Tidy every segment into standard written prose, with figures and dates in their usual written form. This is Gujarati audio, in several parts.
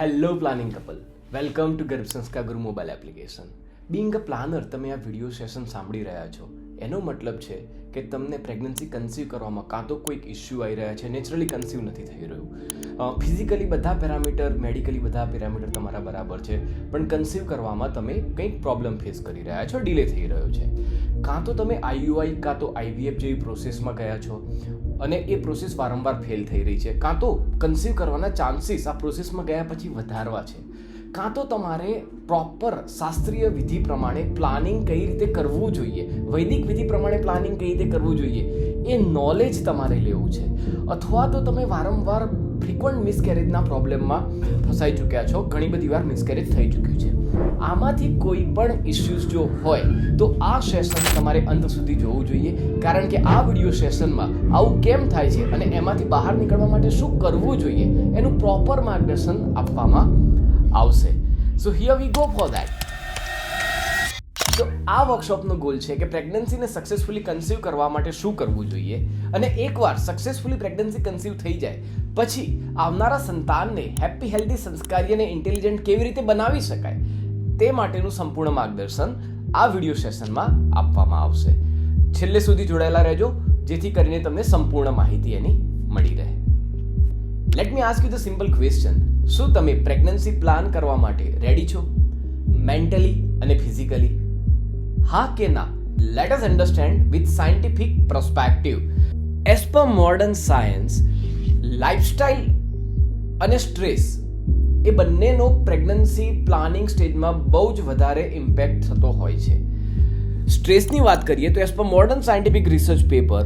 Hello planning couple, welcome to Garbh Sanskar Guru mobile application. Being a planner, તમે આ વિડીયો સેશન સાંભળી રહ્યા છો એનો મતલબ છે કે તમને પ્રેગ્નન્સી કન્સીવ કરવામાં કાં તો કોઈક ઇસ્યુ આવી રહ્યા છે, નેચરલી કન્સીવ નથી થઈ રહ્યું, ફિઝિકલી બધા પેરામીટર, મેડિકલી બધા પેરામીટર તમારા બરાબર છે, પણ કન્સીવ કરવામાં તમે કંઈક પ્રોબ્લેમ ફેસ કરી રહ્યા છો, ડિલે થઈ રહ્યો છે. કાં તો તમે આઈયુઆઈ કાં તો આઈવીએફ જેવી પ્રોસેસમાં ગયા છો અને એ પ્રોસેસ વારંવાર ફેલ થઈ રહી છે, કાં તો કન્સીવ કરવાના ચાન્સીસ આ પ્રોસેસમાં ગયા પછી વધારવા છે, કાં તો તમારે પ્રોપર શાસ્ત્રીય વિધિ પ્રમાણે પ્લાનિંગ કઈ રીતે કરવું જોઈએ, વૈદિક વિધિ પ્રમાણે પ્લાનિંગ કઈ રીતે કરવું જોઈએ એ નોલેજ તમારે લેવું છે, અથવા તો તમે વારંવાર ફ્રીક્વન્ટ મિસકેરેજના પ્રોબ્લેમમાં ફસાઈ ચૂક્યા છો, ઘણી બધી વાર મિસકેરેજ થઈ ચૂક્યું છે. આમાંથી કોઈ પણ ઇસ્યુઝ જો હોય તો આ સેશન તમારે અંત સુધી જોવું જોઈએ, કારણ કે આ વિડીયો સેશનમાં આવું કેમ થાય છે અને એમાંથી બહાર નીકળવા માટે શું કરવું જોઈએ એનું પ્રોપર માર્ગદર્શન આપવામાં આવશે. સો here we go for that. તો આ વર્કશોપનો ગોલ છે કે પ્રેગ્નન્સીને સક્સેસફુલી કન્સીવ કરવા માટે શું કરવું જોઈએ અને એકવાર સક્સેસફુલી પ્રેગ્નન્સી કન્સીવ થઈ જાય પછી આવનારા સંતાનને હેપી, હેલ્ધી, સંસ્કારી અને ઇન્ટેલિજન્ટ કેવી રીતે બનાવી શકાય તે માટેનું સંપૂર્ણ માર્ગદર્શન આ વિડીયો સેશનમાં આપવામાં આવશે. છેલ્લે સુધી જોડાયેલા રહેજો જેથી કરીને તમને સંપૂર્ણ માહિતી એની મળી રહે. Let me ask you the simple question. શું તમે પ્રેગ્નન્સી પ્લાન કરવા માટે રેડી છો, મેન્ટલી અને ફિઝિકલી? હા કે ના? Let us understand with scientific perspective. As per modern science, lifestyle અને સ્ટ્રેસ એ બંનેનો પ્રેગ્નન્સી પ્લાનિંગ સ્ટેજમાં બહુ જ વધારે ઇમ્પેક્ટ થતો હોય છે. સ્ટ્રેસની વાત કરીએ તો as per modern scientific research paper,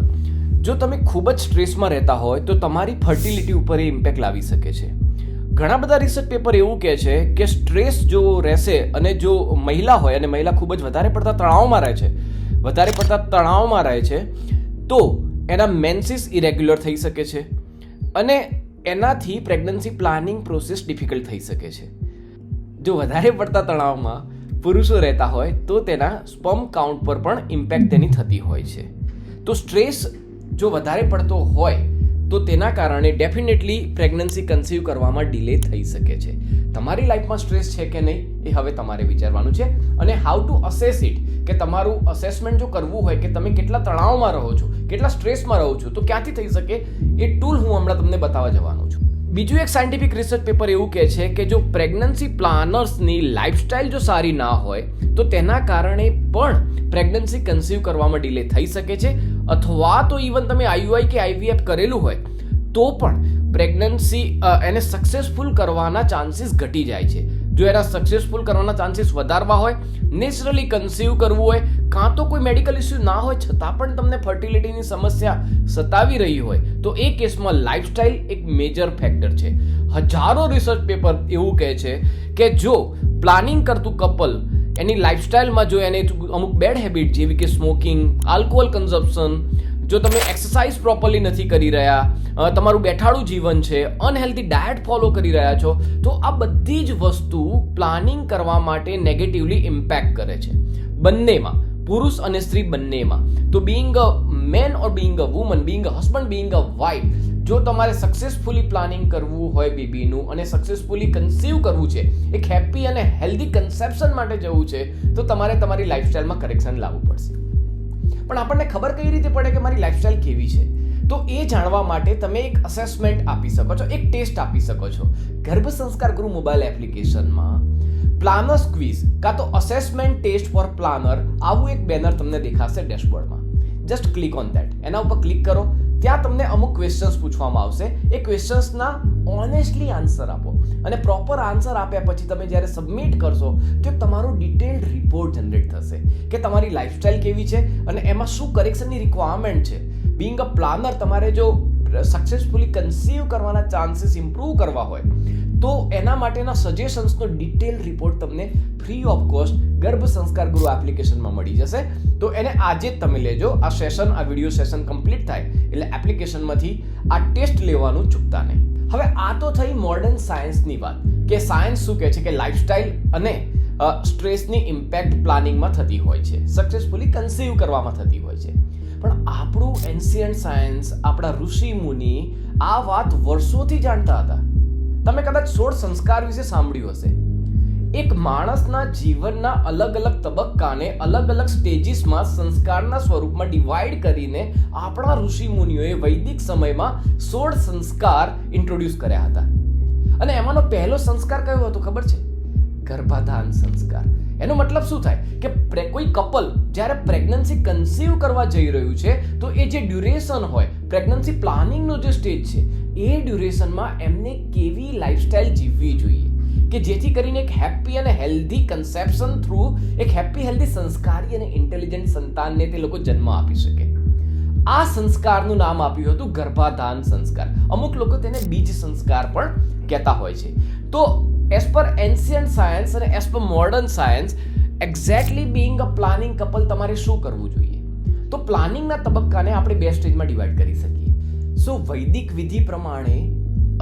જો તમે ખૂબ જ સ્ટ્રેસમાં રહેતા હોય તો તમારી ફર્ટિલિટી ઉપર એ ઇમ્પેક્ટ લાવી શકે છે. ઘણા બધા રિસર્ચ પેપર એવું કહે છે કે સ્ટ્રેસ જો રહેશે અને જો મહિલા હોય અને મહિલા ખૂબ જ વધારે પડતા તણાવમાં રહે છે તો એના મેન્સીસ ઇરેગ્યુલર થઈ શકે છે અને એનાથી પ્રેગ્નન્સી પ્લાનિંગ પ્રોસેસ ડિફિકલ્ટ થઈ શકે છે. જો વધારે પડતા તણાવમાં પુરુષો રહેતા હોય તો તેના સ્પર્મ કાઉન્ટ પર પણ ઇમ્પેક્ટ તેની થતી હોય છે. તો સ્ટ્રેસ જો વધારે પડતો હોય તો તેના કારણે ડેફિનેટલી પ્રેગ્નન્સી કન્સીવ કરવામાં ડિલે થઈ શકે છે. તમારી લાઈફમાં સ્ટ્રેસ છે કે નહીં એ હવે તમારે વિચારવાનું છે અને હાઉ ટુ અસેસ ઇટ, કે તમારું અસેસમેન્ટ જો કરવું હોય કે તમે કેટલા તણાવમાં રહો છો, કેટલા સ્ટ્રેસમાં રહો છો, તો ક્યાંથી થઈ શકે એ ટૂલ હું હમણાં તમને બતાવવા જવાનો છું. બીજું એક સાયન્ટિફિક રિસર્ચ પેપર એવું કહે છે કે જો પ્રેગ્નન્સી પ્લાનર્સની લાઇફસ્ટાઇલ જો સારી ના હોય તો તેના કારણે પણ પ્રેગ્નન્સી કન્સીવ કરવામાં ડિલે થઈ શકે છે, અથવા તો ઇવન તમે આઈયુઆઈ કે આઈવીએફ કરેલું હોય તો પણ પ્રેગ્નન્સી એને સક્સેસફુલ કરવાના ચાન્સીસ ઘટી જાય છે. જો એના સક્સેસફુલ કરવાના ચાન્સીસ વધારવા હોય, નેચરલી કન્સીવ કરવું હોય, કાં તો કોઈ મેડિકલ ઇસ્યુ ના હોય છતાં પણ તમને ફર્ટિલિટીની સમસ્યા સતાવી રહી હોય તો એ કેસમાં લાઇફસ્ટાઇલ એક મેજર ફેક્ટર છે. હજારો રિસર્ચ પેપર એવું કહે છે કે જો પ્લાનિંગ કરતું કપલ એની લાઇફસ્ટાઇલમાં જો એને અમુક બેડ હેબિટ જેવી કે સ્મોકિંગ, આલ્કોહોલ કન્ઝમ્પશન, જો તમે એક્સરસાઇઝ પ્રોપરલી નથી કરી રહ્યા, તમારું બેઠાડું જીવન છે, અનહેલ્ધી ડાયટ ફોલો કરી રહ્યા છો, તો આ બધી જ વસ્તુ પ્લાનિંગ કરવા માટે નેગેટિવલી ઇમ્પેક્ટ કરે છે. બંનેમાં, પુરુષ અને સ્ત્રી બંનેમાં. તો being a man or being a woman, being a husband, being a wife, જો તમારે સક્સેસફુલી પ્લાનિંગ કરવું હોય બેબીનું અને સક્સેસફુલી કન્સીવ કરવું છે, એક હેપી અને હેલ્ધી કન્સેપ્શન માટે જવું છે, તો તમારે તમારી લાઇફસ્ટાઇલમાં કરેક્શન લાવવું પડશે. પણ આપણને ખબર કઈ રીતે પડે કે મારી લાઇફસ્ટાઇલ કેવી છે? તો એ જાણવા માટે તમે એક અસેસમેન્ટ આપી શકો છો, એક ટેસ્ટ આપી શકો છો. ગર્ભ સંસ્કાર ગુરુ મોબાઈલ એપ્લિકેશનમાં પ્લાનર્સ ક્વિઝ કાં તો અસેસમેન્ટ ટેસ્ટ ફોર પ્લાનર આવું એક બેનર તમને દેખાશે ડેશબોર્ડમાં. Just click on that. એના ઉપર ક્લિક કરો. ત્યાં તમને અમુક ક્વેશ્ચન્સ પૂછવામાં આવશે. એ ક્વેશ્ચન્સના ઓનેસ્ટલી આન્સર આપો અને પ્રોપર આન્સર આપ્યા પછી તમે જ્યારે સબમિટ કરશો તો તમારો ડિટેલ્ડ રિપોર્ટ જનરેટ થશે કે તમારી લાઇફસ્ટાઇલ કેવી છે અને એમાં શું કરેક્શનની રિક્વાયરમેન્ટ છે. બિંગ અ પ્લાનર, તમારે જો સક્સેસફુલી કન્સીવ કરવાના ચાન્સીસ ઇમ્પ્રૂવ કરવા હોય તો એના માટેના સજેશન્સનો ડિટેલ રિપોર્ટ તમને ફ્રી ઓફ કોસ્ટ ગર્ભ સંસ્કાર ગુરુ એપ્લિકેશનમાં મળી જશે. તો એને આજે જ તમે લેજો. આ સેશન, આ વિડીયો સેશન કમ્પ્લીટ થાય એટલે એપ્લિકેશનમાંથી આ ટેસ્ટ લેવાનું ચૂકતા નહીં. હવે આ તો થઈ મોડર્ન સાયન્સની વાત કે સાયન્સ શું કહે છે કે લાઇફસ્ટાઇલ અને સ્ટ્રેસની ઇમ્પેક્ટ પ્લાનિંગમાં થતી હોય છે, સક્સેસફુલી કન્સીવ કરવામાં થતી હોય છે. પણ આપણું એન્શિયન્ટ સાયન્સ, આપણા ઋષિ મુનિ આ વાત વર્ષોથી જાણતા હતા તમે કદાચ 16 સંસ્કાર વિશે સાંભળ્યું હશે. એક માણસના જીવનના અલગ અલગ તબક્કાને અલગ અલગ સ્ટેજીસમાં સંસ્કારના સ્વરૂપમાં ડિવાઈડ કરીને આપણા ઋષિ મુનિઓએ વૈદિક સમયમાં 16 સંસ્કાર ઇન્ટ્રોડ્યુસ કર્યા હતા. અને એમાંનો પહેલો સંસ્કાર કયો હતો ખબર છે? ગર્ભાધાન સંસ્કાર. એનો મતલબ શું થાય કે કોઈ કપલ જ્યારે પ્રેગ્નન્સી કન્સીવ કરવા જઈ રહ્યું છે તો એ જે ડ્યુરેશન હોય, પ્રેગ્નન્સી પ્લાનિંગનો જે સ્ટેજ છે, એ ડ્યુરેશનમાં એમને કેવી લાઈફસ્ટાઈલ જીવવી જોઈએ કે જેથી કરીને એક હેપી અને હેલ્ધી કન્સેપ્શન થ્રુ એક હેપી હેલ્ધી સંસ્કારી અને ઇન્ટેલિજન્ટ સંતાનને તે લોકો જન્મ આપી શકે. આ સંસ્કારનું નામ આપ્યું હતું ગર્ભાધાન સંસ્કાર. અમુક લોકો તેને બીજ સંસ્કાર પણ કહેતા હોય છે. તો એઝ પર એન્શિયન્ટ સાયન્સ અને as per modern science, exactly being a planning couple તમારે શું કરવું જોઈએ? તો પ્લાનિંગના તબક્કાને આપણે 2 સ્ટેજમાં ડિવાઈડ કરી શકીએ. સો વૈદિક વિધિ પ્રમાણે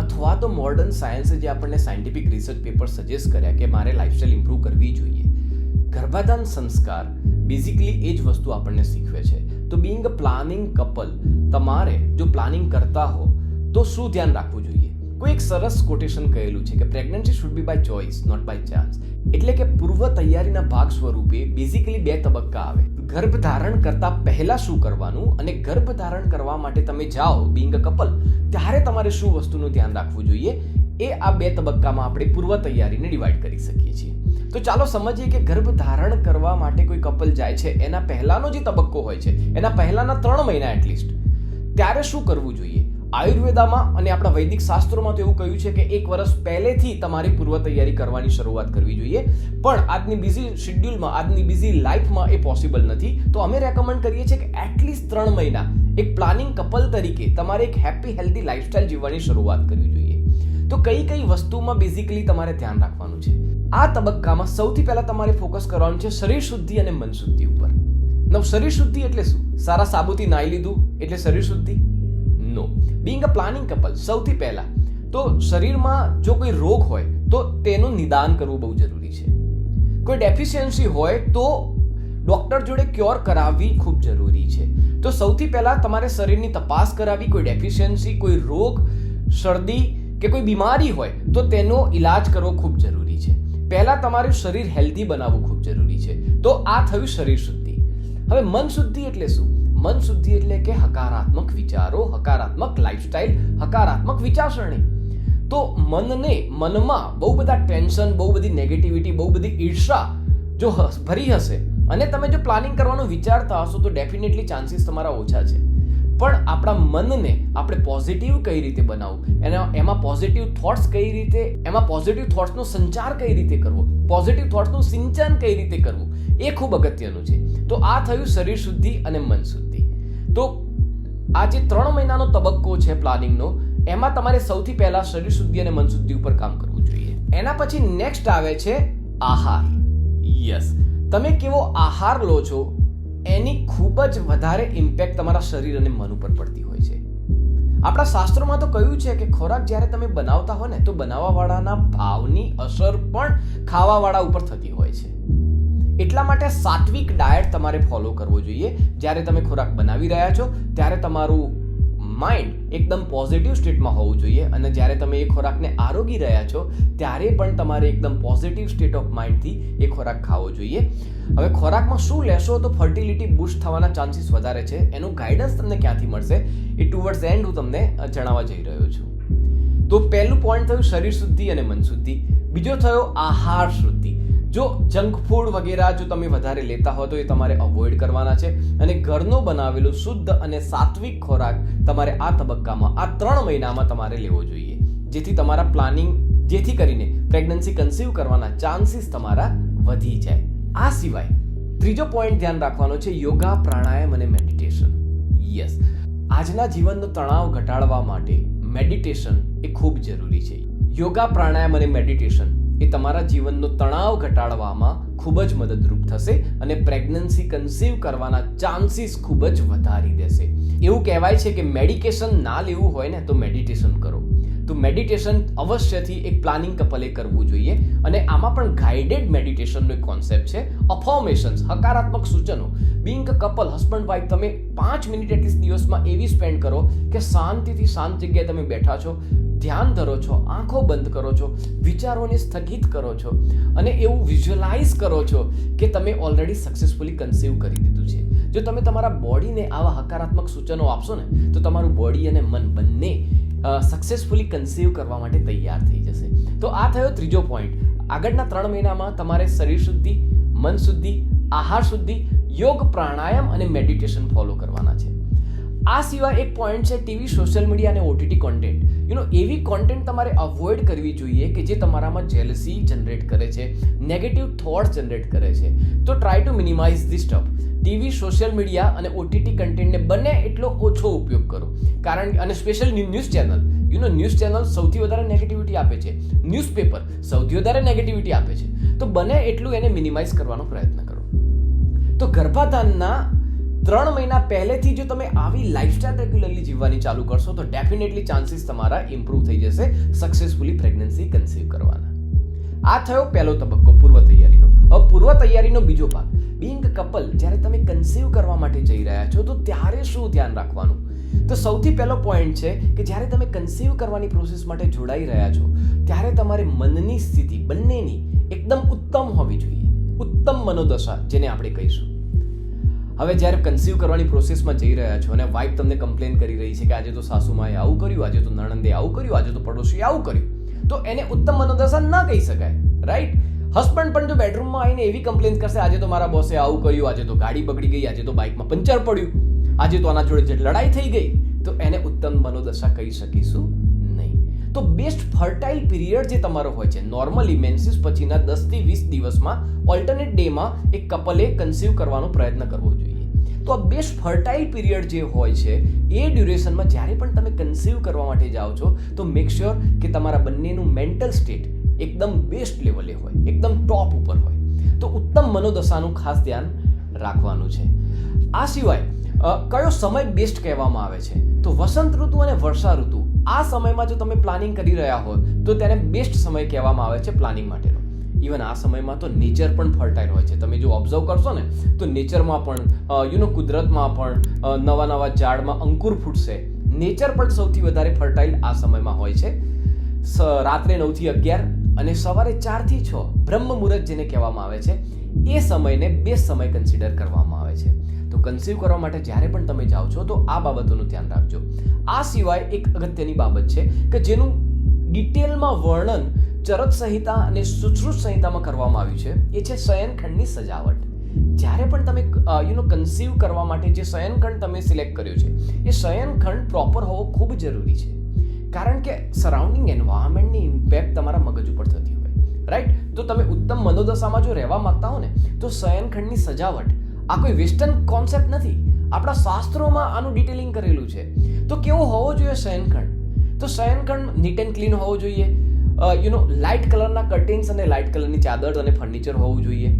અથવા તો મોડર્ન સાયન્સે જે આપણને સાયન્ટિફિક રિસર્ચ પેપર સજેસ્ટ કર્યા કે મારે લાઈફસ્ટાઈલ ઇમ્પ્રૂવ કરવી જોઈએ, ગર્ભાધાન સંસ્કાર બેઝિકલી એ જ વસ્તુ આપણને શીખવે છે. તો બીઇંગ અ પ્લાનિંગ કપલ, તમારે જો પ્લાનિંગ કરતા હો તો શું ધ્યાન રાખવું જોઈએ? કોઈ એક સરસ કોટેશન કહેલું છે કે pregnancy should be by choice, not by chance. એટલે કે પૂર્વ તૈયારીના ભાગ સ્વરૂપે બેઝિકલી 2 તબક્કા આવે. ગર્ભધારણ કરતા પહેલા શું કરવાનું અને ગર્ભધારણ કરવા માટે તમે જાઓ બીઇંગ અ કપલ ત્યારે તમારે શું વસ્તુનું ધ્યાન રાખવું જોઈએ, એ આ 2 તબક્કામાં આપણે પૂર્વ તૈયારીને ડિવાઈડ કરી શકીએ છીએ. તો ચાલો સમજીએ કે ગર્ભધારણ કરવા માટે કોઈ કપલ જાય છે એના પહેલાનો જે તબક્કો હોય છે, એના પહેલાના 3 મહિના એટલીસ્ટ, ત્યારે શું કરવું જોઈએ. આયુર્વેદામાં અને આપણા વૈદિક શાસ્ત્રોમાં તો એવું કહ્યું છે કે 1 વર્ષ પહેલેથી તમારી પૂર્વ તૈયારી કરવાની શરૂઆત કરવી જોઈએ. પણ આજની બિઝી શેડ્યુલમાં, આજની બિઝી લાઈફમાં એ પોસિબલ નથી. તો અમે રેકમેન્ડ કરીએ છીએ કે એટલીસ્ટ 3 મહિના એક પ્લાનિંગ કપલ તરીકે તમારે એક હેપી હેલ્ધી લાઈફસ્ટાઈલ જીવવાની શરૂઆત કરવી જોઈએ. તો કઈ કઈ વસ્તુમાં બેઝિકલી તમારે ધ્યાન રાખવાનું છે? આ તબક્કામાં સૌથી પહેલા તમારે ફોકસ કરવાનું છે શરીર શુદ્ધિ અને મન શુદ્ધિ ઉપર. શરીર શુદ્ધિ એટલે શું? સારા સાબુથી નાઈ લીધું એટલે શરીર શુદ્ધિ? નો. બીઇંગ અ પ્લાનિંગ કપલ, સૌથી પહેલા તો શરીરમાં જો કોઈ રોગ હોય તો તેનું નિદાન કરવું બહુ જરૂરી છે. કોઈ ડેફિશિયન્સી હોય તો ડોક્ટર જોડે ક્યોર કરાવવી ખૂબ જરૂરી છે. તો સૌથી પહેલા તમારે શરીરની તપાસ કરાવી. કોઈ ડેફિશિયન્સી, કોઈ રોગ, શરદી કે કોઈ બીમારી હોય તો તેનો ઈલાજ કરવો ખૂબ જરૂરી છે. પહેલા તમારું શરીર હેલ્ધી બનાવવું ખૂબ જરૂરી છે. તો આ થયું શરીર શુદ્ધિ. હવે મન શુદ્ધિ એટલે શું? મન શુદ્ધિ એટલે કે હકારાત્મક વિચારો, હકારાત્મક લાઈફસ્ટાઈલ, હકારાત્મક વિચારસરણી. તો મનમાં બહુ બધા ટેન્શન, બહુ બધી નેગેટિવિટી, બહુ બધી ઈર્ષા જો ભરી હશે અને તમે જો પ્લાનિંગ કરવાનું વિચારતા હશો તો ડેફિનેટલી ચાન્સીસ તમારા ઓછા છે. પણ આપણા મનને આપણે પોઝિટિવ કઈ રીતે બનાવવું, એમાં પોઝિટિવ થોટ્સ કઈ રીતે, એમાં પોઝિટિવ થોટ્સનો સંચાર કઈ રીતે કરવો, પોઝિટિવ થોટ્સનું સિંચન કઈ રીતે કરવું, એ ખૂબ અગત્યનું છે. તો આ થયું શરીર શુદ્ધિ અને મન શુદ્ધિ. તો આ જે 3 મહિનાનો તબક્કો છે પ્લાનિંગનો, એમાં તમારે સૌથી પહેલા શરીર શુદ્ધિ અને મન શુદ્ધિ ઉપર કામ કરવું જોઈએ. એના પછી નેક્સ્ટ આવે છે આહાર. યસ, તમે કેવો આહાર લો છો એની ખૂબ જ વધારે ઇમ્પેક્ટ તમારા શરીર અને મન ઉપર પડતી હોય છે. આપણા શાસ્ત્રોમાં તો કહ્યું છે કે ખોરાક જ્યારે તમે બનાવતા હો ને તો બનાવવાવાળાના ભાવની અસર પણ ખાવાવાળા ઉપર થતી હોય છે. એટલા માટે સાત્વિક ડાયટ તમારે ફોલો કરવો જોઈએ. જ્યારે તમે ખોરાક બનાવી રહ્યા છો ત્યારે તમારું માઇન્ડ એકદમ પોઝિટિવ સ્ટેટમાં હોવું જોઈએ અને જ્યારે તમે એ ખોરાકને આરોગી રહ્યા છો ત્યારે પણ તમારે એકદમ પોઝિટિવ સ્ટેટ ઓફ માઇન્ડથી એ ખોરાક ખાવો જોઈએ. હવે ખોરાકમાં શું લેશો તો ફર્ટિલિટી બૂસ્ટ થવાના ચાન્સીસ વધારે છે. એનું ગાઈડન્સ તમને ક્યાંથી મળશે એ ટુવર્ડ્સ એન્ડ હું તમને જણાવવા જઈ રહ્યો છું. તો પહેલું પોઈન્ટ થયું શરીર શુદ્ધિ અને મન શુદ્ધિ. બીજો થયો આહાર શુદ્ધિ. જો જંક ફૂડ વગેરે જો તમે વધારે લેતા હો તો એ તમારે અવોઇડ કરવાના છે અને ઘરનો બનાવેલો શુદ્ધ અને સાત્વિક ખોરાક તમારે આ તબક્કામાં, આ 3 મહિનામાં તમારે લેવો જોઈએ, જેથી કરીને પ્રેગ્નન્સી કન્સીવ કરવાના ચાન્સીસ તમારા વધી જાય. આ સિવાય ત્રીજો પોઈન્ટ ધ્યાન રાખવાનો છે યોગા, પ્રાણાયામ અને મેડિટેશન. યસ, આજના જીવનનો તણાવ ઘટાડવા માટે મેડિટેશન એ ખૂબ જરૂરી છે. યોગા, પ્રાણાયામ અને મેડિટેશન એ તમારા જીવનનો તણાવ ઘટાડવામાં ખૂબ જ મદદરૂપ થશે અને પ્રેગ્નન્સી કન્સીવ કરવાના ચાન્સીસ ખૂબ જ વધારી દેશે. એવું કહેવાય છે કે મેડિકેશન ના લેવું હોય ને તો મેડિટેશન કરો. તો મેડિટેશન અવશ્યથી એક પ્લાનિંગ કપલે કરવું જોઈએ અને આમાં પણ ગાઈડેડ મેડિટેશનનો એક કોન્સેપ્ટ છે. અફર્મેશન્સ, હકારાત્મક સૂચનો. Being a couple, husband wife, તમે 5 મિનિટ એટલીસ્ટ દિવસમાં એવી સ્પેન્ડ કરો કે શાંતિથી શાંત જગ્યાએ તમે બેઠા છો, ધ્યાન ધરો છો, આંખો બંધ કરો છો, વિચારોને સ્થગિત કરો છો અને એવું વિઝ્યુઅલાઇઝ કરો છો કે તમે ઓલરેડી સક્સેસફુલી કન્સીવ કરી દીધું છે. જો તમે તમારા બોડીને આવા હકારાત્મક સૂચનો આપશો ને તો તમારું બોડી અને મન બંને સક્સેસફુલી કન્સીવ કરવા માટે તૈયાર થઈ જશે. તો આ થયો ત્રીજો પોઈન્ટ. આગળના 3 મહિનામાં તમારે શરીર શુદ્ધિ, મન શુદ્ધિ, આહાર શુદ્ધિ, યોગ, પ્રાણાયામ અને મેડિટેશન ફોલો કરવાના છે. આ સિવાય એક પોઈન્ટ છે ટીવી, સોશિયલ મીડિયા અને ઓટીટી કોન્ટેન્ટ. એવી કોન્ટેન્ટ તમારે અવોઇડ કરવી જોઈએ કે જે તમારામાં જેલસી જનરેટ કરે છે, નેગેટિવ થોટ્સ જનરેટ કરે છે. તો try to minimise this stuff. TV, social media અને ઓટીટી કન્ટેન્ટને બને એટલો ઓછો ઉપયોગ કરો. કારણ અને special news channel, news channel સૌથી વધારે નેગેટિવિટી આપે છે, ન્યૂઝપેપર સૌથી વધારે નેગેટિવિટી આપે છે. તો બને એટલું એને મિનિમાઇઝ કરવાનો પ્રયત્ન કરો. તો ગર્ભાધાનના 3 મહિના પહેલેથી જો તમે આવી લાઈફસ્ટાઈલ રેગ્યુલરલી જીવવાની ચાલુ કરશો તો ડેફિનેટલી ચાન્સીસ તમારા ઇમ્પ્રૂવ થઈ જશે સક્સેસફુલી પ્રેગ્નન્સી કન્સીવ કરવાના. આ થયો પહેલો તબક્કો, પૂર્વ તૈયારીનો. હવે પૂર્વ તૈયારીનો બીજો ભાગ, બીંગ કપલ, જ્યારે તમે કન્સીવ કરવા માટે જઈ રહ્યા છો તો ત્યારે શું ધ્યાન રાખવાનું? તો સૌથી પહેલો પોઈન્ટ છે કે જ્યારે તમે કન્સીવ કરવાની પ્રોસેસ માટે જોડાઈ રહ્યા છો ત્યારે તમારે મનની સ્થિતિ બંનેની એકદમ ઉત્તમ હોવી જોઈએ. ઉત્તમ મનોદશા જેને આપણે કહીશું. હવે જ્યારે કન્સીવ કરવાની પ્રોસેસમાં જઈ રહ્યા છો અને વાઇફ તમને કમ્પ્લેન કરી રહી છે કે આજે તો સાસુમાએ આવું કર્યું, આજે તો નણંદે આવું કર્યું, આજે તો પડોશીએ આવું કર્યું, તો એને ઉત્તમ મનોદશા ના કહી શકાય, રાઈટ? હસબન્ડ પણ જો બેડરૂમમાં આવીને એવી કમ્પ્લેન કરશે, આજે તો મારા બોસે આવું કર્યું, આજે તો ગાડી બગડી ગઈ, આજે તો બાઇકમાં પંચર પડ્યું, આજે તો આના જોડે લડાઈ થઈ ગઈ, તો એને ઉત્તમ મનોદશા કહી શકીશું નહીં. તો બેસ્ટ ફર્ટાઇલ પીરિયડ જે તમારો હોય છે, નોર્મલી મેન્સીસ પછીના 10 થી 20 દિવસમાં ઓલ્ટરનેટ ડેમાં એક કપલે કન્સીવ કરવાનો પ્રયત્ન કરવો જોઈએ. તો આ બેસ્ટ ફર્ટાઇલ પીરિયડ જે હોય છે એ ડ્યુરેશનમાં જ્યારે પણ તમે કન્સીવ કરવા માટે જાઓ છો તો મેક શ્યોર કે તમારા બંનેનું મેન્ટલ સ્ટેટ એકદમ બેસ્ટ લેવલે હોય, એકદમ ટોપ ઉપર હોય. તો ઉત્તમ મનોદશાનું ખાસ ધ્યાન રાખવાનું છે. આ સિવાય કયો સમય બેસ્ટ કહેવામાં આવે છે? તો વસંત ઋતુ અને વર્ષા ઋતુ, આ સમયમાં જો તમે પ્લાનિંગ કરી રહ્યા હો તો તેને બેસ્ટ સમય કહેવામાં આવે છે પ્લાનિંગ માટેનો. ઇવન આ સમયમાં તો નેચર પણ ફર્ટાઇલ હોય છે. તમે જો ઓબ્ઝર્વ કરશો ને તો નેચરમાં પણ કુદરતમાં પણ નવા નવા ઝાડમાં અંકુર ફૂટશે. નેચર પણ સૌથી વધારે ફર્ટાઇલ આ સમયમાં હોય છે. રાત્રે 9 થી 11 અને સવારે 4 થી 6 બ્રહ્મ મુહૂર્ત જેને કહેવામાં આવે છે એ સમયને બેસ્ટ સમય કન્સિડર કરવામાં આવે છે. તો કન્સીવ કરવા માટે જ્યારે પણ તમે જાઓ છો તો આ બાબતોનું ધ્યાન રાખજો. આ સિવાય એક અગત્યની બાબત છે કે જેનું ડિટેલમાં વર્ણન ચરક સંહિતા અને સુશ્રુત સંહિતામાં કરવામાં આવ્યું છે, એ છે શયનખંડની સજાવટ. જ્યારે પણ તમે કન્સીવ કરવા માટે જે શયનખંડ તમે સિલેક્ટ કર્યો છે એ શયનખંડ પ્રોપર હોવો ખૂબ જરૂરી છે. કારણ કે સરાઉન્ડિંગ એન્વાયરમેન્ટની ઇમ્પેક્ટ તમારા મગજ ઉપર થતી હોય, રાઈટ? તો તમે ઉત્તમ મનોદશામાં જો રહેવા માંગતા હો ને તો શયનખંડની સજાવટ આ કોઈ વેસ્ટર્ન કોન્સેપ્ટ નથી. આપણા શાસ્ત્રોમાં આનું ડિટેલિંગ કરેલું છે. તો કેવો હોવો જોઈએ શયનખંડ? તો શયનખંડ નીટ એન્ડ ક્લીન હોવો જોઈએ. લાઇટ કલરના કર્ટેન્સ અને લાઇટ કલરની ચાદર અને ફર્નિચર હોવું જોઈએ.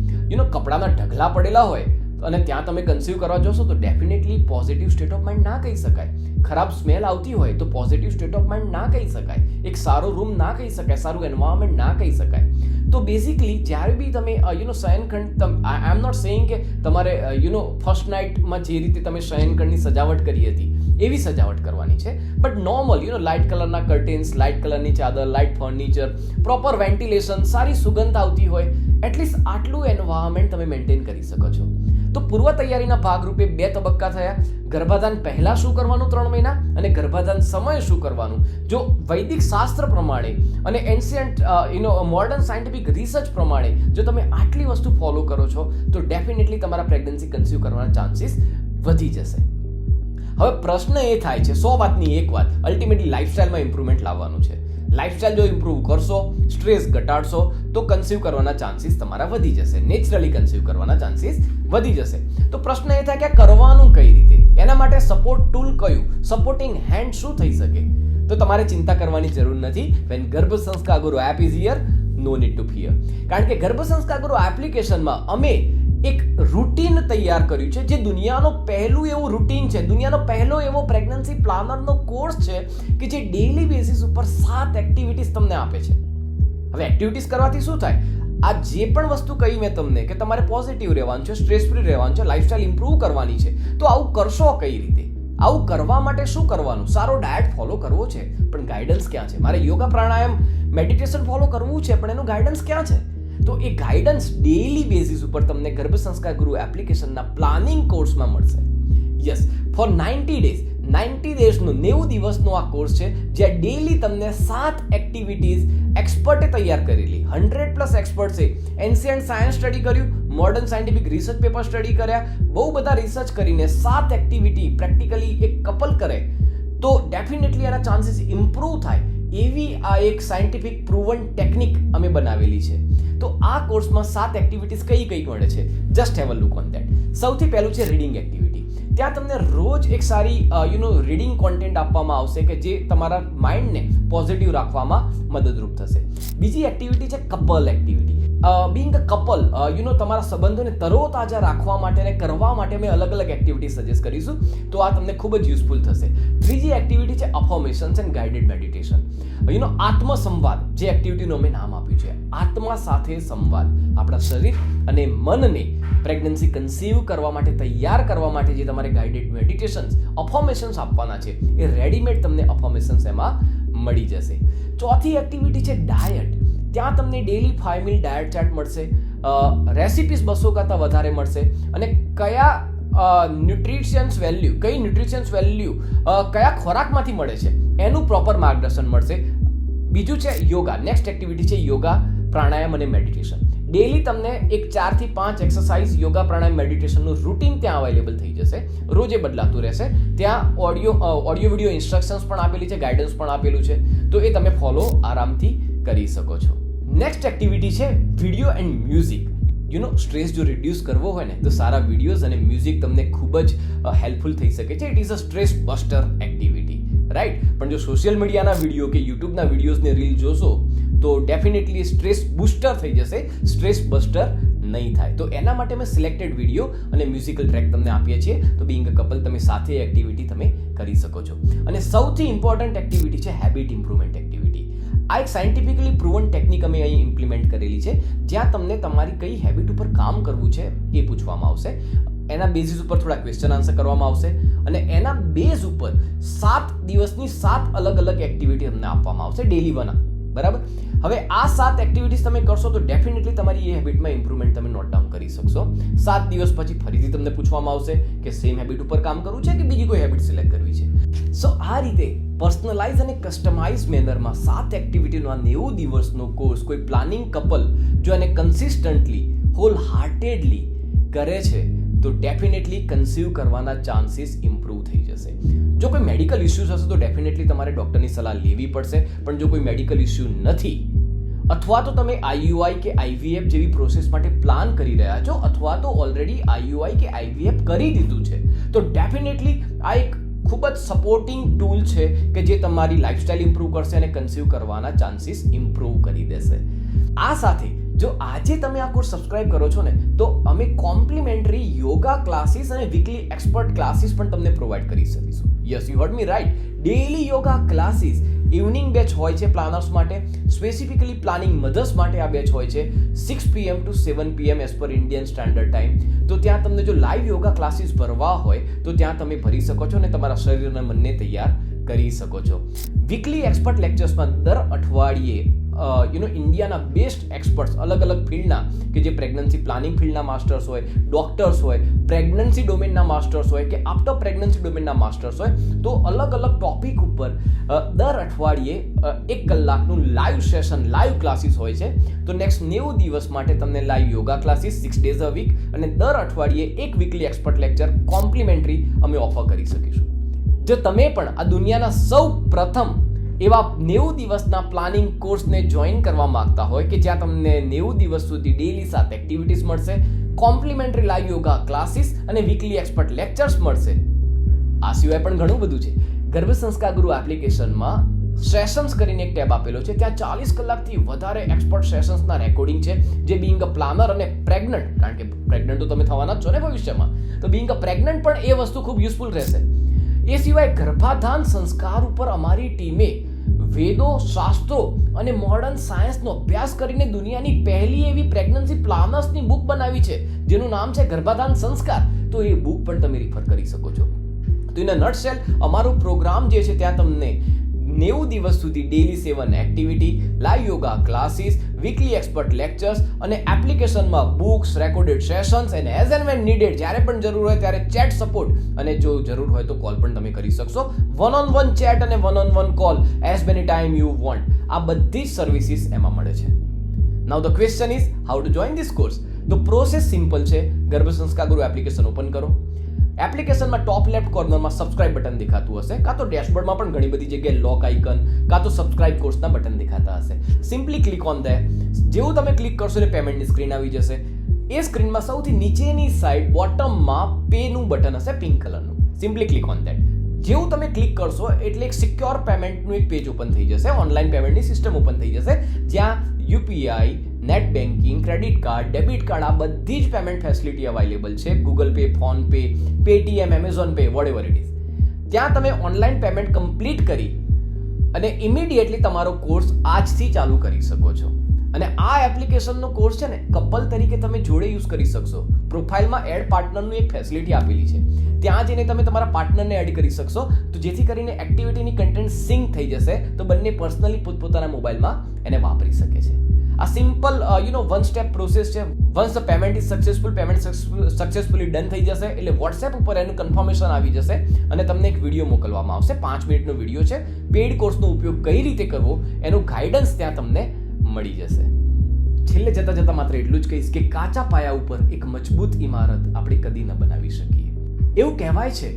કપડાના ઢગલા પડેલા હોય અને ત્યાં તમે કન્સીવ કરવા જશો તો definitely positive state of mind ના કહી શકાય. ખરાબ સ્મેલ આવતી હોય તો પોઝિટિવ સ્ટેટ ઓફ માઇન્ડ ના કહી શકાય. એક સારો રૂમ ના કહી શકાય, સારું એન્વાયરમેન્ટ ના કહી શકાય. તો બેઝિકલી જ્યારે બી તમે શયનખંડ, આઈ એમ નોટ સેઇંગ કે તમારે ફર્સ્ટ નાઇટમાં જે રીતે તમે શયનખંડની સજાવટ કરી હતી એવી સજાવટ કરવાની છે. બટ નોર્મલ લાઇટ કલરના કર્ટેન્સ, લાઇટ કલરની ચાદર, લાઇટ ફર્નિચર, પ્રોપર વેન્ટિલેશન, સારી સુગંધ આવતી હોય, એટલીસ્ટ આટલું એન્વાયરમેન્ટ તમે મેન્ટેન કરી શકો છો. તો પૂર્વ તૈયારીના ભાગરૂપે 2 તબક્કા થયા. ગર્ભાધાન પહેલા શું કરવાનું 3 મહિના અને ગર્ભાધાન સમયે શું કરવાનું. જો વૈદિક શાસ્ત્ર પ્રમાણે અને એન્શિયન્ટ મોડર્ન સાયન્ટિફિક રિસર્ચ પ્રમાણે જો તમે આટલી વસ્તુ ફોલો કરો છો તો ડેફિનેટલી તમારા પ્રેગ્નન્સી કન્સીવ કરવાના ચાન્સીસ વધી જશે. હવે પ્રશ્ન એ થાય છે, 100 વાતની એક વાત, અલ્ટિમેટલી લાઇફસ્ટાઇલમાં ઇમ્પ્રુવમેન્ટ લાવવાનું છે. લાઇફસ્ટાઇલ જો ઇમ્પ્રૂવ કરશો, સ્ટ્રેસ ઘટાડશો તો કન્સીવ કરવાના ચાન્સીસ તમારા વધી જશે. નેચરલી કન્સીવ કરવાના ચાન્સીસ વધી જશે. તો પ્રશ્ન એ થાય કે કરવાનું કઈ રીતે? એના માટે સપોર્ટ ટૂલ કયું, સપોર્ટિંગ હેન્ડ શું થઈ શકે? તો તમારે ચિંતા કરવાની જરૂર નથી. Van Garbh Sanskar Guru app is here, no need to fear. કારણ કે ગર્ભ સંસ્કાર ગુરુ એપ્લિકેશનમાં અમે એક રૂટીન તૈયાર કર્યું છે જે દુનિયાનો પહેલું એવું રૂટીન છે, દુનિયાનો પહેલો એવો પ્રેગ્નન્સી પ્લાનરનો કોર્સ છે કે જે ડેઇલી બેસિસ ઉપર 7 એક્ટિવિટીઝ તમને આપે છે. હવે એક્ટિવિટીઝ કરવાથી શું થાય? આ જે પણ વસ્તુ કહી મેં તમને કે તમારે પોઝિટિવ રહેવાનું છે, સ્ટ્રેસ ફ્રી રહેવાનું છે, લાઇફસ્ટાઇલ ઇમ્પ્રૂવ કરવાની છે, તો આવું કરશો કઈ રીતે? આવું કરવા માટે શું કરવાનું? સારો ડાયટ ફોલો કરવો છે, પણ ગાઈડન્સ ક્યાં છે? મારે યોગા પ્રાણાયામ મેડિટેશન ફોલો કરવું છે, પણ એનું ગાઈડન્સ ક્યાં છે? તો એ ગાઈડન્સ ડેઈલી બેઝિસ ઉપર તમને ગર્ભ સંસ્કાર ગુરુ એપ્લિકેશનના પ્લાનિંગ કોર્સમાં મળશે. યસ, ફોર 90 ડેઝનો 90 દિવસનો આ કોર્સ છે, જ્યાં ડેઈલી તમને 7 એક્ટિવિટીઝ એક્સપર્ટે તૈયાર કરેલી, 100+ એક્સપર્ટ્સે એન્શિયન્ટ સાયન્સ સ્ટડી કર્યું, modern scientific research paper study કર્યા, બહુ બધા રિસર્ચ કરીને 7 એક્ટિવિટી પ્રેક્ટિકલી એક કપલ કરે તો ડેફિનેટલી એના ચાન્સીસ ઇમ્પ્રૂવ થાય એવી આ એક સાયન્ટિફિક પ્રૂવન ટેકનિક અમે બનાવેલી છે. તો આ કોર્સમાં 7 એક્ટિવિટીઝ કઈ મળે છે? Just have a look on that. સૌથી પહેલું છે રીડિંગ એક્ટિવિટી. ત્યાં તમને રોજ એક સારી રીડિંગ કોન્ટેન્ટ આપવામાં આવશે કે જે તમારા માઇન્ડને પોઝિટિવ રાખવામાં મદદરૂપ થશે. બીજી એક્ટિવિટી છે couple activity. Being a couple તમારા સંબંધોને તરોતાજા રાખવા માટે અને કરવા માટે અમે અલગ અલગ એક્ટિવિટી સજેસ્ટ કરીશું, તો આ તમને ખૂબ જ યુઝફુલ થશે. ત્રીજી એક્ટિવિટી છે અફર્મેશન્સ એન્ડ ગાઇડેડ મેડિટેશન. આત્મસંવાદ, જે એક્ટિવિટીનું અમે નામ આપ્યું છે, આત્મા સાથે સંવાદ. આપણા શરીર અને મનને પ્રેગ્નન્સી કન્સીવ કરવા માટે તૈયાર કરવા માટે જે તમારે ગાઇડેડ મેડિટેશન્સ, અફર્મેશન્સ આપવાના છે, એ રેડીમેડ તમને અફર્મેશન્સ એમાં મળી જશે. ચોથી એક્ટિવિટી છે ડાયટ. ત્યાં તમને ડેલી 5 મીલ ડાયટ ચાર્ટ મળશે, રેસિપીસ 200 કરતાં વધારે મળશે, અને કયા ન્યુટ્રિશન્સ વેલ્યુ કયા ખોરાકમાંથી મળે છે એનું પ્રોપર માર્ગદર્શન મળશે. બીજું છે યોગા. નેક્સ્ટ એક્ટિવિટી છે યોગા, પ્રાણાયામ અને મેડિટેશન. ડેલી તમને એક 4 થી 5 એક્સરસાઇઝ યોગા, પ્રાણાયામ, મેડિટેશનનું રૂટીન ત્યાં અવેલેબલ થઈ જશે. રોજે બદલાતું રહેશે. ત્યાં ઓડિયો વિડીયો ઇન્સ્ટ્રક્શન્સ પણ આપેલી છે, ગાઈડન્સ પણ આપેલું છે, તો એ તમે ફોલો આરામથી કરી શકો છો. નેક્સ્ટ એક્ટિવિટી છે વિડીયો એન્ડ મ્યુઝિક. સ્ટ્રેસ જો રિડ્યુસ કરવો હોય ને, તો સારા વિડીયોઝ અને મ્યુઝિક તમને ખૂબ જ હેલ્પફુલ થઈ શકે છે. It is a stress buster activity, right? પણ જો સોશિયલ મીડિયાના વિડીયો કે યુટ્યુબના વિડીયોઝને રીલ જોશો તો ડેફિનેટલી સ્ટ્રેસ બૂસ્ટર થઈ જશે, સ્ટ્રેસ બસ્ટર નહીં થાય. તો એના માટે અમે સિલેક્ટેડ વિડીયો અને મ્યુઝિકલ ટ્રેક તમને આપીએ છીએ. તો બિંગ અ કપલ તમે સાથે એક્ટિવિટી તમે કરી શકો છો. અને સૌથી ઇમ્પોર્ટન્ટ એક્ટિવિટી છે હેબિટ ઇમ્પ્રુવમેન્ટ એક્ટિવિટી. આ એક સાયન્ટિફિકલી પ્રૂવન ટેકનિક અમે અહીં ઇમ્પ્લિમેન્ટ કરેલી છે, જ્યાં તમને તમારી કઈ હેબિટ ઉપર કામ કરવું છે એ પૂછવામાં આવશે. એના બેઝિસ ઉપર થોડા ક્વેશ્ચન આન્સર કરવામાં આવશે, અને એના બેઝ ઉપર 7 દિવસની 7 અલગ અલગ એક્ટિવિટી તમને આપવામાં આવશે, ડેલી 1. બરાબર? હવે આ 7 એક્ટિવિટીઝ તમે કરશો તો ડેફિનેટલી તમારી એ હેબિટમાં ઇમ્પ્રુવમેન્ટ તમે નોટ ડાઉન કરી શકશો. 7 દિવસ પછી ફરીથી તમને પૂછવામાં આવશે કે સેમ હેબિટ ઉપર કામ કરવું છે કે બીજી કોઈ હેબિટ સિલેક્ટ કરવી છે. સો આ રીતે પર્સનલાઇઝ અને કસ્ટમાઇઝ મેનરમાં 7 એક્ટિવિટીનો આ 90 દિવસનો કોર્સ કોઈ પ્લાનિંગ કપલ જો એને કન્સિસ્ટન્ટલી, હોલ હાર્ટેડલી કરે છે તો ડેફિનેટલી કન્સીવ કરવાના ચાન્સીસ ઇમ્પ્રૂવ થઈ જશે. જો કોઈ મેડિકલ ઇશ્યુઝ હશે તો ડેફિનેટલી તમારે ડૉક્ટરની સલાહ લેવી પડશે. પણ જો કોઈ મેડિકલ ઇશ્યુ નથી, અથવા તો તમે IUI કે IVF જેવી પ્રોસેસ માટે પ્લાન કરી રહ્યા છો, અથવા તો ઓલરેડી IUI કે IVF કરી દીધું છે, તો ડેફિનેટલી આ એક ખૂબ જ સપોર્ટિંગ ટૂલ છે કે જે તમારી લાઈફસ્ટાઈલ ઇમ્પ્રૂવ કરશે અને કન્સીવ કરવાના ચાન્સીસ ઇમ્પ્રૂવ કરી દેશે. આ સાથે જો આજે તમે આ કોર્સ સબસ્ક્રાઇબ કરો છો ને, તો અમે કોમ્પ્લિમેન્ટરી યોગા ક્લાસીસ અને વીકલી એક્સપર્ટ ક્લાસીસ પણ તમને પ્રોવાઈડ કરી શકીશું. Yes, you heard me right. Daily yoga classes evening batch હોય છે પ્લાનર્સ માટે, સ્પેસિફિકલી પ્લાનિંગ મધર્સ માટે આ બેચ હોય છે 6 PM to 7 PM as per Indian standard time. તો ત્યાં તમને જો લાઈવ યોગા ક્લાસીસ ભરવા હોય તો ત્યાં તમે ભરી શકો છો અને તમારા શરીર અને મનને તૈયાર કરી શકો છો. વીકલી એક્સપર્ટ લેક્ચર્સમાં દર અઠવાડિયે ઇન્ડિયાના બેસ્ટ એક્સપર્ટ્સ અલગ અલગ ફિલ્ડના, કે જે પ્રેગ્નન્સી પ્લાનિંગ ફિલ્ડના માસ્ટર્સ હોય, ડોક્ટર્સ હોય, પ્રેગ્નન્સી ડોમેનના માસ્ટર્સ હોય કે આફ્ટર પ્રેગ્નન્સી ડોમેનના માસ્ટર્સ હોય, તો અલગ અલગ ટોપિક ઉપર દર અઠવાડિયે 1 કલાકનું લાઈવ સેશન, લાઈવ ક્લાસીસ હોય છે. તો નેક્સ્ટ 90 દિવસ માટે તમને live yoga classes 6 days a week અને દર અઠવાડિયે 1 વીકલી એક્સપર્ટ લેક્ચર કોમ્પ્લિમેન્ટરી અમે ઓફર કરી શકીશું. જો તમે પણ આ દુનિયાના સૌ પ્રથમ એવા 90 દિવસના પ્લાનિંગ કોર્સને જોઈન કરવા માંગતા હોય કે જ્યાં તમને 90 દિવસ સુધી ડેલી 7 એક્ટિવિટીઝ મળશે, કોમ્પ્લિમેન્ટરી લાઈવ યોગા ક્લાસીસ અને વીકલી એક્સપર્ટ લેક્ચર્સ મળશે, આ સિવાય પણ ઘણું બધું છે. ગર્ભ સંસ્કાર ગુરુ એપ્લિકેશનમાં સેશન્સ કરીને એક ટેબ આપેલો છે, ત્યાં 40 કલાકથી વધારે એક્સપર્ટ સેશન્સના રેકોર્ડિંગ છે, જે બિંગ અ પ્લાનર અને પ્રેગ્નન્ટ, કારણ કે પ્રેગ્નન્ટ તો તમે થવાના જ છો ને ભવિષ્યમાં, તો બિંગ અ પ્રેગ્નન્ટ પણ એ વસ્તુ ખૂબ યુઝફુલ રહેશે. એ સિવાય ગર્ભાધાન સંસ્કાર ઉપર અમારી ટીમે વેદો, શાસ્ત્રો અને મોડર્ન સાયન્સનો અભ્યાસ કરીને દુનિયાની પહેલી એવી પ્રેગ્નન્સી પ્લાનર્સની બુક બનાવી છે, જેનું નામ છે ગર્ભાધાન સંસ્કાર. તો એ બુક પણ તમે રિફર કરી શકો છો. તો ઇન અ નટશેલ અમારો પ્રોગ્રામ જે છે ત્યાં તમને 90 દિવસ સુધી daily 7 activity, live yoga classes, weekly expert lectures અને એપ્લિકેશનમાં બુક્સ, રેકોર્ડેડ સેશન્સ અને એઝ એન્ડ વેન નીડેડ જ્યારે પણ જરૂર હોય ત્યારે ચેટ સપોર્ટ અને જો જરૂર હોય તો કોલ પણ તમે કરી શકશો. 1-on-1 ચેટ અને 1-on-1 call as many time you want. આ બધી જ સર્વિસીસ એમાં મળે છે. નાઉ the question is how to join this course. તો પ્રોસેસ સિમ્પલ છે. ગર્ભ સંસ્કાર ગુરુ એપ્લિકેશન ઓપન કરો. એપ્લિકેશનમાં ટોપ લેફ્ટ કોર્નરમાં સબસ્ક્રાઇબ બટન દેખાતું હશે, કાં તો ડેશબોર્ડમાં પણ ઘણી બધી જગ્યાએ લોક આઇકન કાં તો સબસ્ક્રાઇબ કોર્સના બટન દેખાતા હશે. Simply click on that. જેવું તમે ક્લિક કરશો એટલે પેમેન્ટની સ્ક્રીન આવી જશે. એ સ્ક્રીનમાં સૌથી નીચેની સાઈડ બોટમમાં પેનું બટન હશે પિંક કલરનું. Simply click on that. જેવું તમે ક્લિક કરશો એટલે એક સિક્યોર પેમેન્ટનું એક પેજ ઓપન થઈ જશે. ઓનલાઈન પેમેન્ટની સિસ્ટમ ઓપન થઈ જશે, જ્યાં UPI, net banking, credit card, debit card આ બધી જ પેમેન્ટ ફેસિલિટી અવેલેબલ છે. Google pay, phone pay, Paytm, Amazon pay, what it is. ત્યાં તમે ઓનલાઈન પેમેન્ટ કમ્પ્લીટ કરી અને ઇમિડિયેટલી તમારો કોર્સ આજથી ચાલુ કરી શકો છો. અને આ એપ્લિકેશનનો કોર્સ છે ને કપલ તરીકે તમે જોડે યુઝ કરી શકશો. પ્રોફાઇલમાં એડ પાર્ટનરનું એક ફેસિલિટી આપેલી છે. ત્યાં જઈને તમે તમારા પાર્ટનરને એડ કરી શકશો, તો જેથી કરીને એક્ટિવિટીની કન્ટેન્ટ સિંક થઈ જશે તો બંને પર્સનલી પોતપોતાના મોબાઈલમાં એને વાપરી શકે છે. આ સિમ્પલ વન સ્ટેપ પ્રોસેસ છે. Once the payment is successful, payment successfully done થઈ જશે એટલે વોટ્સએપ ઉપર એનું કન્ફર્મેશન આવી જશે અને તમને એક વિડીયો મોકલવામાં આવશે. 5 મિનિટનો વિડીયો છે. પેઇડ કોર્સનો ઉપયોગ કઈ રીતે કરવો એનું ગાઈડન્સ ત્યાં તમને મળી જશે. છેલ્લે જતા જતા માત્ર એટલું જ કહીશ કે કાચા પાયા ઉપર એક મજબૂત ઇમારત આપણે કદી ન બનાવી શકીએ. એવું કહેવાય છે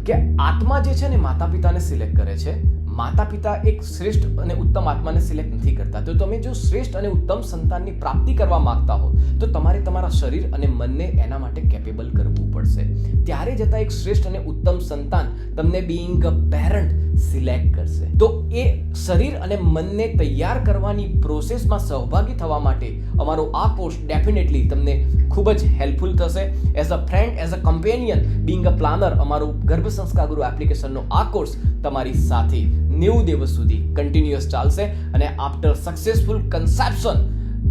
કે આત્મા જે છે ને માતા પિતાને સિલેક્ટ કરે છે. માતા પિતા એક શ્રેષ્ઠ અને ઉત્તમ આત્માને સિલેક્ટ નથી કરતા. તો તમે જો શ્રેષ્ઠ અને ઉત્તમ સંતાનની પ્રાપ્તિ કરવા માંગતા હો તો તમારે તમારા શરીર અને મનને એના માટે કેપેબલ કરવું પડશે. ત્યારે જતા એક શ્રેષ્ઠ અને ઉત્તમ સંતાન તમને બીઇંગ અ પેરેન્ટ સિલેક્ટ કરશે. તો એ શરીર અને મનને તૈયાર કરવાની પ્રોસેસમાં સહભાગી થવા માટે અમારો આ કોર્સ ડેફિનેટલી તમને ખૂબ જ હેલ્પફુલ થશે. As a friend, as a companion, being a planner, અમારો ગર્ભ સંસ્કાર ગુરુ એપ્લિકેશનનો આ કોર્સ તમારી સાથે 90 દિવસ સુધી કન્ટિન્યુઅસ ચાલશે. અને આફ્ટર સક્સેસફુલ કન્સેપ્શન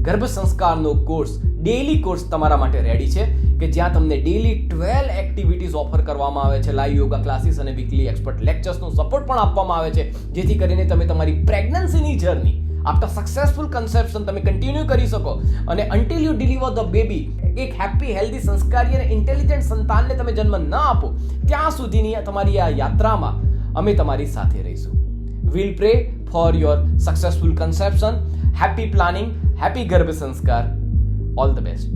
ગર્ભ સંસ્કારનો કોર્સ, ડેલી કોર્સ તમારા માટે રેડી છે કે જ્યાં તમને ડેલી 12 એક્ટિવિટીઝ ઓફર કરવામાં આવે છે. લાઈવ યોગા ક્લાસીસ અને વીકલી એક્સપર્ટ લેક્ચર્સનો સપોર્ટ પણ આપવામાં આવે છે, જેથી કરીને તમે તમારી પ્રેગ્નન્સીની જર્ની આફ્ટર સક્સેસફુલ કન્સેપ્શન તમે કન્ટિન્યુ કરી શકો અને until you deliver the baby, એક હેપી, હેલ્ધી, સંસ્કારી અને ઇન્ટેલિજન્ટ સંતાનને તમે જન્મ ન આપો ત્યાં સુધીની તમારી આ યાત્રામાં અમે તમારી સાથે રહીશું. We'll pray for your successful conception. Happy planning, happy Garbh Sanskar. All the best.